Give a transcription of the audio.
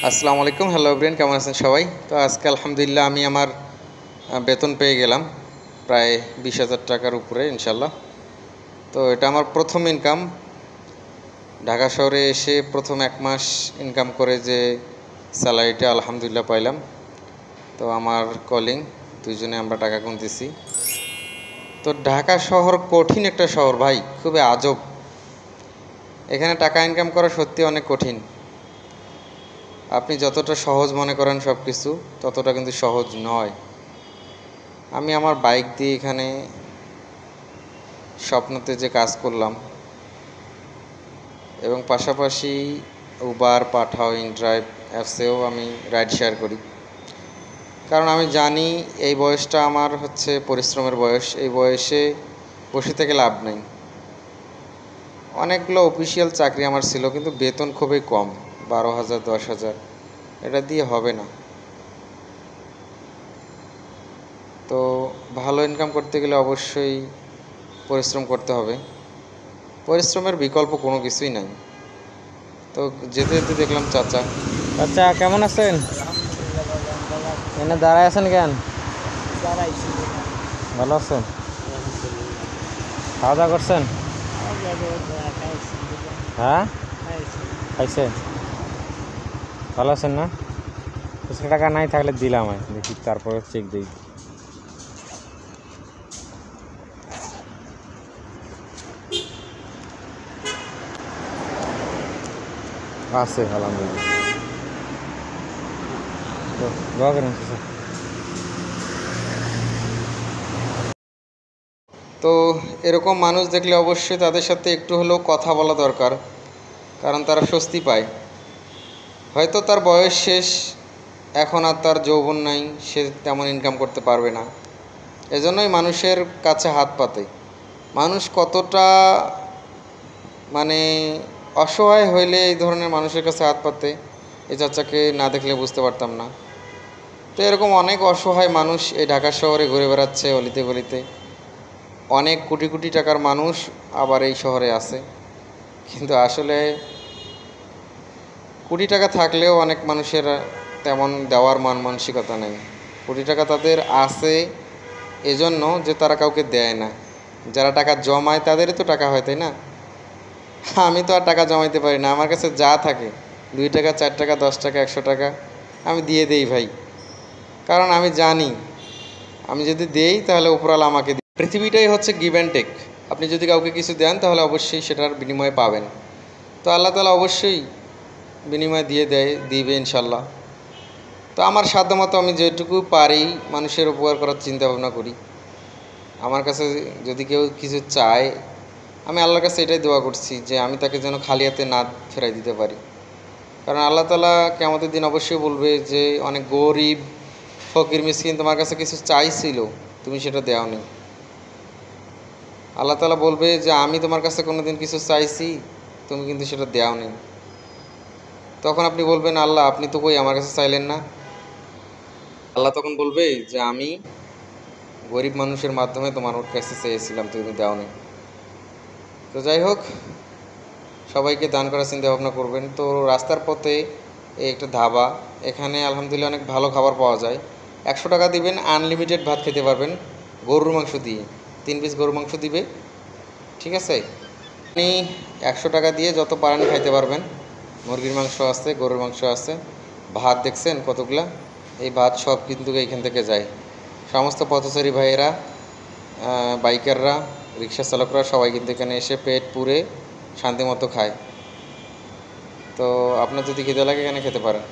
আসসালামু আলাইকুম, hello everyone, কেমন আছেন সবাই? তো আজকে আলহামদুলিল্লাহ আমি আমার বেতন পেয়ে গেলাম প্রায় 20,000 টাকার উপরে ইনশাল্লাহ। তো এটা আমার প্রথম ইনকাম। ঢাকা শহরে এসে প্রথম 1 মাস ইনকাম করে যে স্যালারিটা আলহামদুলিল্লাহ পাইলাম। তো আমার কলিং দুইজনে আমরা টাকা গুনতেছি। তো ঢাকা শহর কঠিন একটা শহর ভাই, খুবই আজব। এখানে টাকা ইনকাম করা সত্যি অনেক কঠিন। আপনি যতটা সহজ মনে করেন সব কিছু, ততটা কিন্তু সহজ নয়। আমি আমার বাইক দিয়ে এখানে স্বপ্নতে যে কাজ করলাম এবং পাশাপাশি উবার, পাঠাও, ইনড্রাইভ অ্যাপসেও আমি রাইড শেয়ার করি। কারণ আমি জানি এই বয়সটা আমার হচ্ছে পরিশ্রমের বয়স। এই বয়সে বসে থেকে লাভ নেই। অনেকগুলো অফিসিয়াল চাকরি আমার ছিল, কিন্তু বেতন খুবই কম, 12,000, 10,000। এটা দিয়ে হবে না। তো ভালো ইনকাম করতে গেলে অবশ্যই পরিশ্রম করতে হবে। পরিশ্রমের বিকল্প কোনো কিছুই নাই। তো যেতে যেতে দেখলাম চাচা। আচ্ছা, কেমন আছেন? এনে দাঁড়ায় আছেন কেন? ভালো আছেন? খাওয়া দাওয়া করছেন? হ্যাঁ, খাইছেন? ভালো আছেন না? 100 টাকা নাই থাকলে দিলাম, দেখি তারপরে চেক দিই। আছে আলহামদুলিল্লাহ। দোয়া করেন। তো এরকম মানুষ দেখলে অবশ্যই তাদের সাথে একটু হলেও কথা বলা দরকার, কারণ তারা স্বস্তি পায়। হয়তো তার বয়স শেষ, এখন আর তার যৌবন নাই, সে তেমন ইনকাম করতে পারবে না। এজন্যই মানুষের কাছে হাত পাতে। মানুষ কতটা মানে অসহায় হইলে এই ধরনের মানুষের কাছে হাত পাতে, এই চাচাকে না দেখলে বুঝতে পারতাম না। তো এরকম অনেক অসহায় মানুষ এই ঢাকা শহরে ঘুরে বেড়াচ্ছে অলিতে গলিতে। অনেক কোটি কোটি টাকার মানুষ আবার এই শহরে আছে, কিন্তু আসলে কোটি টাকা থাকলেও অনেক মানুষের তেমন দেওয়ার মান মানসিকতা নেই। কোটি টাকা তাদের আছে এজন্য যে তারা কাউকে দেয় না। যারা টাকা জমায় তাদেরই তো টাকা হয়, তাই না? আমি তো আর টাকা জমাইতে পারি না। আমার কাছে যা থাকে, 2 টাকা, 4 টাকা, 10 টাকা, 100 টাকা, আমি দিয়ে দেই ভাই। কারণ আমি জানি আমি যদি দেই তাহলে উপরওয়ালা আমাকে দিই। পৃথিবীটাই হচ্ছে গিভ অ্যান্ড টেক। আপনি যদি কাউকে কিছু দেন তাহলে অবশ্যই সেটার বিনিময়ে পাবেন। তো আল্লাহ তাআলা অবশ্যই বিনিময় দিবে ইনশাল্লাহ। তো আমার সাধ্যমতো আমি যেটুকু পারি মানুষের উপকার করার চিন্তা ভাবনা করি। আমার কাছে যদি কেউ কিছু চায়, আমি আল্লাহর কাছে এটাই দোয়া করছি যে আমি তাকে যেন খালি হাতে না ফেরাই দিতে পারি। কারণ আল্লাহ তাআলা কিয়ামতের দিন অবশ্যই বলবে যে অনেক গরিব, ফকির, মিসকিন তোমার কাছে কিছু চাইছিল, তুমি সেটা দেওনি। আল্লাহ তাআলা বলবে যে আমি তোমার কাছে কোনো দিন কিছু চাইছি, তুমি কিন্তু সেটা দেওনি। তখন আপনি বলবেন, আল্লাহ আপনি তো কই আমার কাছে চাইলেন না। আল্লাহ তখন বলবে যে আমি গরিব মানুষের মাধ্যমে তোমার কাছে চেয়েছিলাম, তুমি দেওনি। তো যাই হোক, সবাইকে দান করার চিন্তা ভাবনা করবেন। তো রাস্তার পথে এই একটা ধাবা, এখানে আলহামদুলিল্লাহ অনেক ভালো খাবার পাওয়া যায়। 100 টাকা দিবেন, আনলিমিটেড ভাত খেতে পারবেন গরুর মাংস দিয়ে। 3 পিস গরুর মাংস দিবে, ঠিক আছে? আপনি 100 টাকা দিয়ে যত পারেন খাইতে পারবেন। মুরগির মাংস আছে, গরুর মাংস আছে, ভাত দেখছেন কতগুলা। এই ভাত সব কিন্তু এইখান থেকে যায়। সমস্ত পথচারী ভাইয়েরা, বাইকাররা, রিক্সা চালকরা সবাই কিন্তু এখানে এসে পেট পুরে শান্তিমতো খায়। তো আপনার যদি খিদে লাগে এখানে খেতে পারেন।